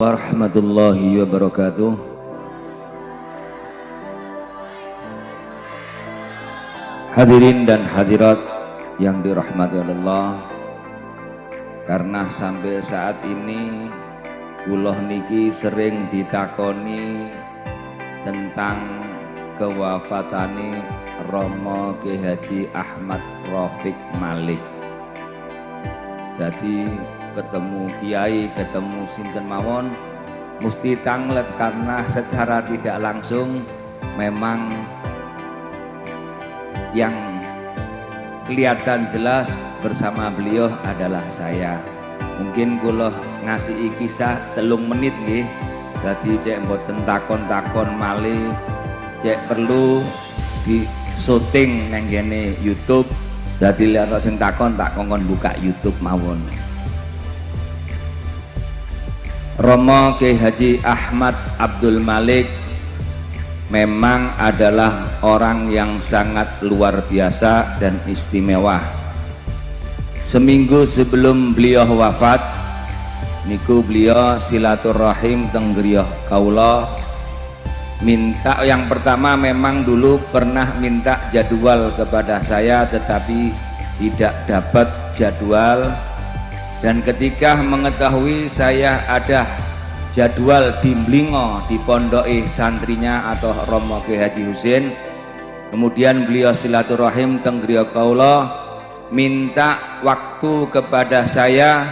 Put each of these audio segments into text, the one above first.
Warahmatullahi wabarakatuh. Hadirin dan hadirat yang dirahmati Allah, karena sampai saat ini kula niki sering ditakoni tentang kewafatane Romo Kyai Haji Ahmad Rafiq Malik. Jadi ketemu kiai, ketemu sinten mawon mesti tanglet, karena secara tidak langsung memang yang kelihatan jelas bersama beliau adalah saya. Mungkin kula ngasih kisah 3 menit nggih. Dadi cek mboten takon-takon malih, cek perlu di syuting nang ngene YouTube. Dadi lek sing takon tak kongkon buka YouTube mawon. Romo Kyai Haji Ahmad Abdul Malik memang adalah orang yang sangat luar biasa dan istimewa. Seminggu sebelum beliau wafat niku beliau silaturahim teng griya kaula. Minta yang pertama, memang dulu pernah minta jadwal kepada saya tetapi tidak dapat jadwal. Dan ketika mengetahui saya ada jadwal di Mlingo di pondoke santrinya atau Romo Kyai Haji Husin, kemudian beliau silaturahim teng griya kaula minta waktu kepada saya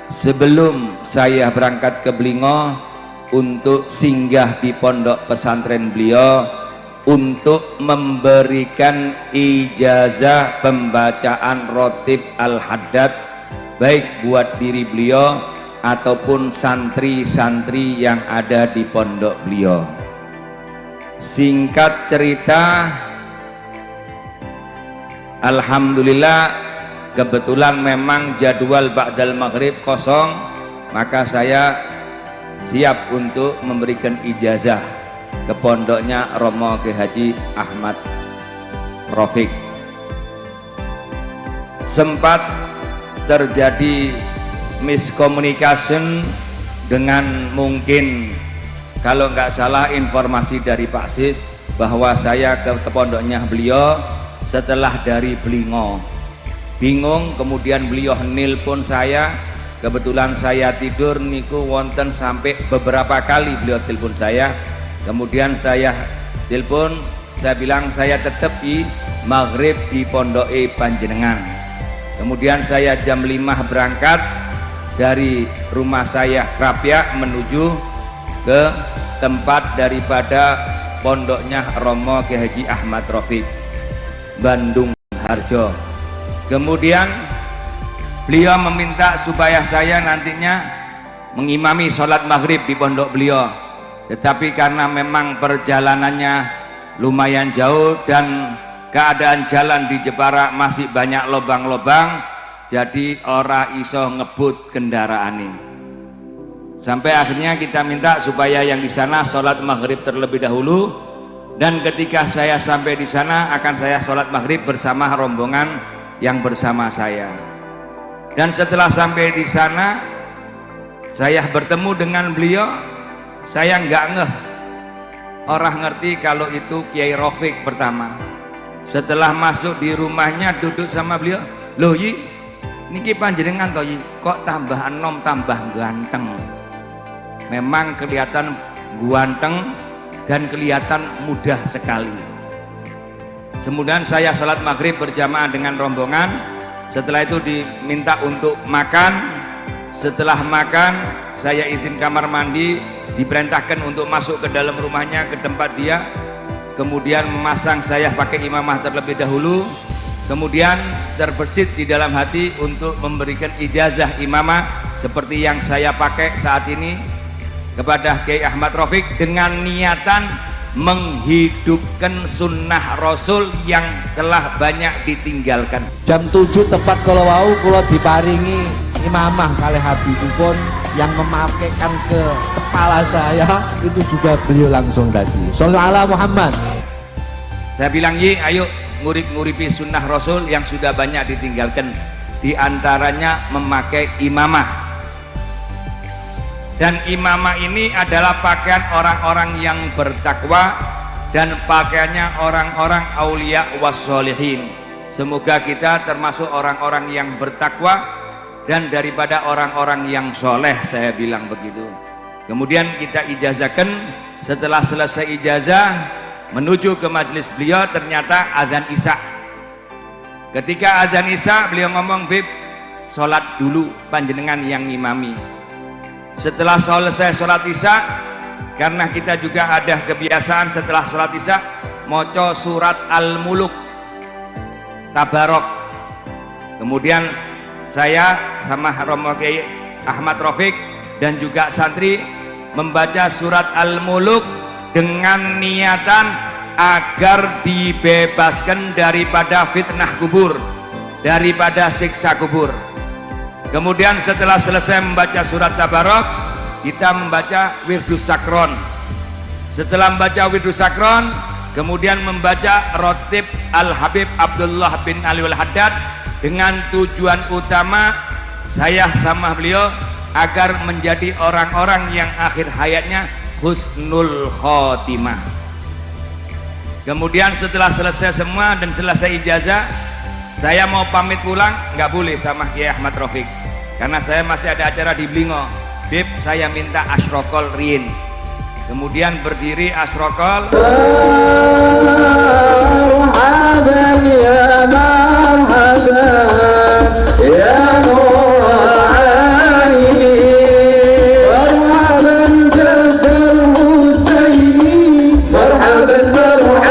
sebelum saya berangkat ke Mlingo untuk singgah di pondok pesantren beliau untuk memberikan ijazah pembacaan rotib al-haddad baik buat diri beliau ataupun santri-santri yang ada di pondok beliau. Singkat cerita, alhamdulillah kebetulan memang jadwal ba'dal maghrib kosong, maka saya siap untuk memberikan ijazah ke pondoknya Romo Kyai Haji Ahmad Rafiq. Sempat terjadi miscommunication dengan, mungkin kalau nggak salah informasi dari Pak Sis, bahwa saya ke pondoknya beliau setelah dari Blingo. Bingung, kemudian beliau nelpon saya. Kebetulan saya tidur niku wonten sampai beberapa kali beliau telepon saya. Kemudian saya telepon, saya bilang saya tetap di maghrib di pondoke panjenengan. Kemudian saya jam 5 berangkat dari rumah saya Krapyak menuju ke tempat daripada pondoknya Romo Kyai Haji Ahmad Rafiq, Bandung Harjo. Kemudian beliau meminta supaya saya nantinya mengimami sholat maghrib di pondok beliau, tetapi karena memang perjalanannya lumayan jauh dan keadaan jalan di Jepara masih banyak lobang-lobang, jadi ora iso ngebut kendaraan ini. Sampai akhirnya kita minta supaya yang di sana sholat maghrib terlebih dahulu, dan ketika saya sampai di sana akan saya sholat maghrib bersama rombongan yang bersama saya. Dan setelah sampai di sana saya bertemu dengan beliau, saya nggak ngeh, orang ngerti kalau itu Kyai Rafiq pertama. Setelah masuk di rumahnya, duduk sama beliau, loh Yi, niki panjenengan toh Yi, kok tambah enom tambah ganteng. Memang kelihatan ganteng dan kelihatan mudah sekali. Kemudian saya sholat maghrib berjamaah dengan rombongan. Setelah itu diminta untuk makan. Setelah makan saya izin kamar mandi, diperintahkan untuk masuk ke dalam rumahnya, ke tempat dia. Kemudian memasang saya pakai imamah terlebih dahulu. Kemudian terbesit di dalam hati untuk memberikan ijazah imamah seperti yang saya pakai saat ini kepada Kyai Ahmad Rafiq, dengan niatan menghidupkan sunnah Rasul yang telah banyak ditinggalkan. Jam 7 tepat kalau wau kula diparingi imamah kalih habibipun yang memakaikan ke kepala saya, itu juga beliau langsung tadi. Shallallahu ala Muhammad. Saya bilang, Yi, ayo ngurip-nguripi sunnah Rasul yang sudah banyak ditinggalkan, di antaranya memakai imamah. Dan imamah ini adalah pakaian orang-orang yang bertakwa dan pakaiannya orang-orang aulia wassolihin. Semoga kita termasuk orang-orang yang bertakwa dan daripada orang-orang yang soleh, saya bilang begitu. Kemudian kita ijazahkan. Setelah selesai ijazah menuju ke majelis beliau, ternyata azan isya. Ketika azan isya beliau ngomong, "Bib, sholat dulu, panjenengan yang ngimami." Setelah selesai sholat isya, karena kita juga ada kebiasaan setelah sholat isya moco surat Al-Muluk Tabarok. Kemudian saya sama Romo Kiai Ahmad Rafiq dan juga santri membaca surat Al-Muluk dengan niatan agar dibebaskan daripada fitnah kubur, daripada siksa kubur. Kemudian setelah selesai membaca surat Tabarok, kita membaca Wirdus Sakron. Setelah membaca Wirdus Sakron, kemudian membaca Rotib Al-Habib Abdullah bin Alwi Al-Haddad dengan tujuan utama saya sama beliau agar menjadi orang-orang yang akhir hayatnya husnul khotimah. Kemudian setelah selesai semua dan selesai ijazah, saya mau pamit pulang, nggak boleh sama Kiai Ahmad Rafiq karena saya masih ada acara di Blingo. Bib, saya minta asyrokol rin. Kemudian berdiri asyrokol. Marhaban ya marhaban ya nur aini, marhaban jadal Husaini, marhaban marhaban.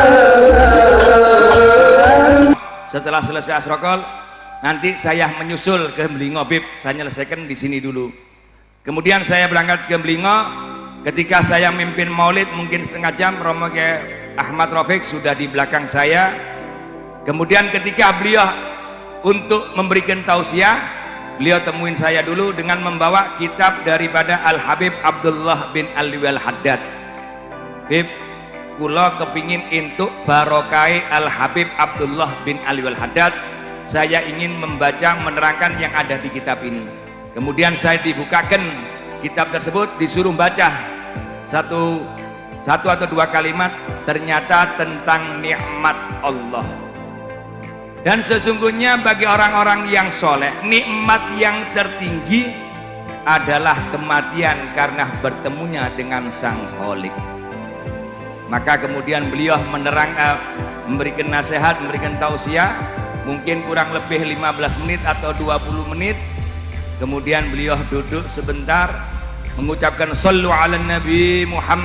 Setelah selesai asyrokol, nanti saya menyusul ke Blingo. Bib, saya nyelesaikan di sini dulu. Kemudian saya berangkat ke Blingo. Ketika saya mimpin maulid mungkin setengah jam, Romo Kiai Ahmad Rafiq sudah di belakang saya. Kemudian ketika beliau untuk memberikan tausiah, beliau temuin saya dulu dengan membawa kitab daripada Al-Habib Abdullah bin Alwi Al-Haddad. Bib, kula kepingin untuk barokai Al-Habib Abdullah bin Alwi Al-Haddad, saya ingin membaca menerangkan yang ada di kitab ini. Kemudian saya dibukakan kitab tersebut, disuruh baca satu atau dua kalimat, ternyata tentang nikmat Allah. Dan sesungguhnya bagi orang-orang yang soleh, nikmat yang tertinggi adalah kematian karena bertemunya dengan Sang Kholik. Maka kemudian beliau memberikan nasihat, memberikan tausiah, mungkin kurang lebih 15 menit atau 20 menit. Kemudian beliau duduk sebentar mengucapkan sallu ala Nabi Muhammad